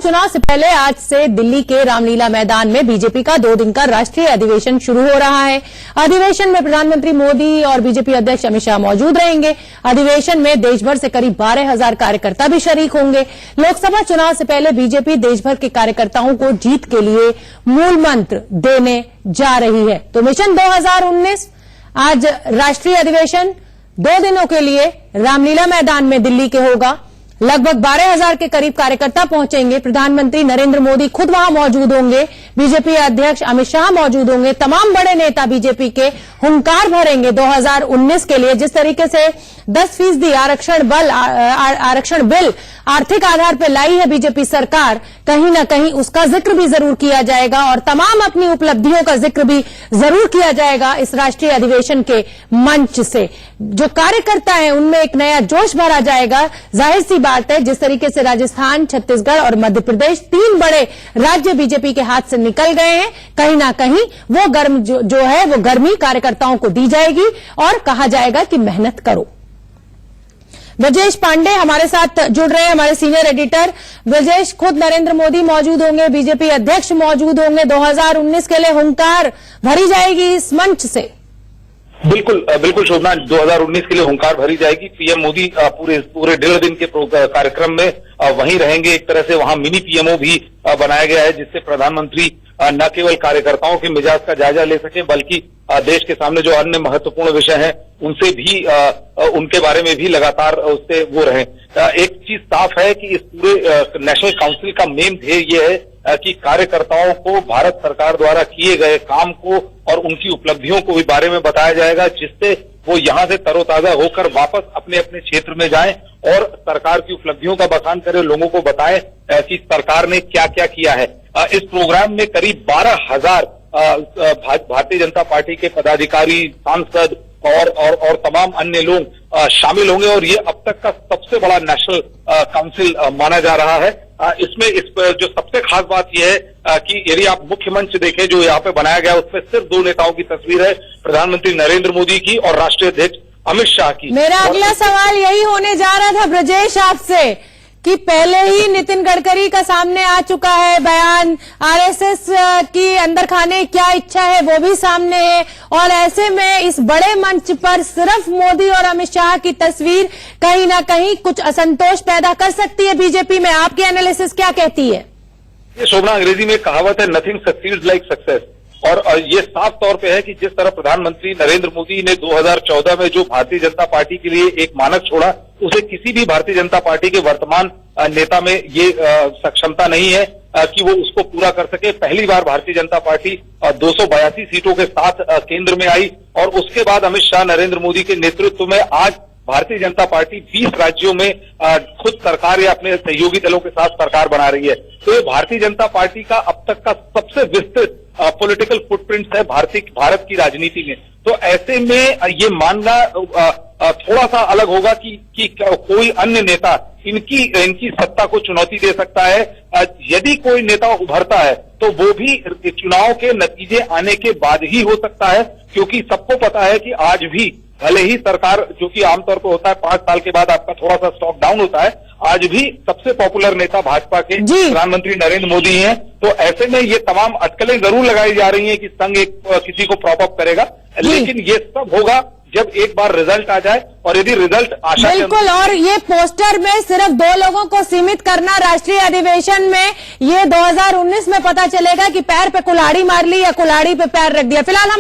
चुनाव से पहले आज से दिल्ली के रामलीला मैदान में बीजेपी का 2 दिन का राष्ट्रीय अधिवेशन शुरू हो रहा है। अधिवेशन में प्रधानमंत्री मोदी और बीजेपी अध्यक्ष अमित शाह मौजूद रहेंगे। अधिवेशन में देश भर से करीब 12,000 कार्यकर्ता भी शरीक होंगे। लोकसभा चुनाव से पहले बीजेपी देश भर के कार्यकर्ताओं को जीत के लिए मूल मंत्र देने जा रही है। तो मिशन 2019 आज राष्ट्रीय अधिवेशन 2 दिनों के लिए रामलीला मैदान में दिल्ली के होगा। लगभग 12,000 के करीब कार्यकर्ता पहुंचेंगे। प्रधानमंत्री नरेंद्र मोदी खुद वहां मौजूद होंगे। बीजेपी अध्यक्ष अमित शाह मौजूद होंगे। तमाम बड़े नेता बीजेपी के हुंकार भरेंगे 2019 के लिए। जिस तरीके से 10% आरक्षण बिल आर्थिक आधार पर लाई है बीजेपी सरकार, कहीं न कहीं उसका जिक्र भी जरूर किया जाएगा और तमाम अपनी उपलब्धियों का जिक्र भी जरूर किया जाएगा इस राष्ट्रीय अधिवेशन के मंच से। जो कार्यकर्ता हैं उनमें एक नया जोश भरा जाएगा। जाहिर सी बात है, जिस तरीके से राजस्थान, छत्तीसगढ़ और मध्य प्रदेश 3 बड़े राज्य बीजेपी के हाथ से निकल गए हैं, कहीं ना कहीं वो गर्मी कार्यकर्ताओं को दी जाएगी और कहा जाएगा कि मेहनत करो। ब्रजेश पांडे हमारे साथ जुड़ रहे हैं, हमारे सीनियर एडिटर। ब्रजेश, खुद नरेंद्र मोदी मौजूद होंगे, बीजेपी अध्यक्ष मौजूद होंगे। 2019 के लिए हुंकार भरी जाएगी इस मंच से। बिल्कुल शोभना, 2019 के लिए हुंकार भरी जाएगी। पीएम मोदी पूरे 1.5 दिन के कार्यक्रम में वहीं रहेंगे। एक तरह से वहां मिनी पीएमओ भी बनाया गया है, जिससे प्रधानमंत्री न केवल कार्यकर्ताओं के मिजाज का जायजा ले सके, बल्कि देश के सामने जो अन्य महत्वपूर्ण विषय हैं उनसे भी उनके बारे में भी लगातार उससे वो रहे। एक चीज साफ है कि इस पूरे नेशनल काउंसिल का मेन ध्येय ये है कि कार्यकर्ताओं को भारत सरकार द्वारा किए गए काम को और उनकी उपलब्धियों को भी बारे में बताया जाएगा, जिससे वो यहां से तरोताजा होकर वापस अपने अपने क्षेत्र में जाएं और सरकार की उपलब्धियों का बखान करें, लोगों को बताएं कि सरकार ने क्या क्या किया है। इस प्रोग्राम में करीब 12,000 भारतीय जनता पार्टी के पदाधिकारी, सांसद और तमाम अन्य लोग शामिल होंगे और ये अब तक का सबसे बड़ा नेशनल काउंसिल माना जा रहा है। इसमें जो सबसे खास बात यह है कि यदि आप मुख्य मंच देखें जो यहाँ पे बनाया गया, उसमें सिर्फ 2 नेताओं की तस्वीर है, प्रधानमंत्री नरेंद्र मोदी की और राष्ट्रीय अध्यक्ष अमित शाह की। मेरा अगला सवाल यही होने जा रहा था ब्रजेश आपसे कि पहले ही नितिन गडकरी का सामने आ चुका है बयान, आरएसएस की अंदर खाने क्या इच्छा है वो भी सामने है, और ऐसे में इस बड़े मंच पर सिर्फ मोदी और अमित शाह की तस्वीर कहीं ना कहीं कुछ असंतोष पैदा कर सकती है बीजेपी में। आपकी एनालिसिस क्या कहती है? ये शोभना, अंग्रेजी में कहावत है, नथिंग सक्सीड्स लाइक सक्सेस, और ये साफ तौर पे है कि जिस तरह प्रधानमंत्री नरेंद्र मोदी ने 2014 में जो भारतीय जनता पार्टी के लिए एक मानक छोड़ा, उसे किसी भी भारतीय जनता पार्टी के वर्तमान नेता में ये सक्षमता नहीं है कि वो उसको पूरा कर सके। पहली बार भारतीय जनता पार्टी 282 सीटों के साथ केंद्र में आई और उसके बाद अमित शाह, नरेंद्र मोदी के नेतृत्व में आज भारतीय जनता पार्टी 20 राज्यों में खुद सरकार या अपने सहयोगी दलों के साथ सरकार बना रही है। तो ये भारतीय जनता पार्टी का अब तक का सबसे विस्तृत पॉलिटिकल फुटप्रिंट है भारत की राजनीति में। तो ऐसे में ये मानना थोड़ा सा अलग होगा कि कोई अन्य नेता इनकी सत्ता को चुनौती दे सकता है। यदि कोई नेता उभरता है तो वो भी चुनाव के नतीजे आने के बाद ही हो सकता है, क्योंकि सबको पता है कि आज भी भले ही सरकार, जो कि आमतौर पर होता है 5 साल के बाद आपका थोड़ा सा स्टॉक डाउन होता है, आज भी सबसे पॉपुलर नेता भाजपा के प्रधानमंत्री नरेंद्र मोदी हैं। तो ऐसे में ये तमाम अटकलें जरूर लगाई जा रही हैं कि संघ किसी को प्रॉप अप करेगा, लेकिन ये सब होगा जब एक बार रिजल्ट आ जाए, और यदि रिजल्ट आशा बिल्कुल, और ये पोस्टर में सिर्फ 2 लोगों को सीमित करना राष्ट्रीय अधिवेशन में, ये 2019 में पता चलेगा कि पैर पे कुल्हाड़ी मार ली या कुल्हाड़ी पे पैर रख दिया। फिलहाल हम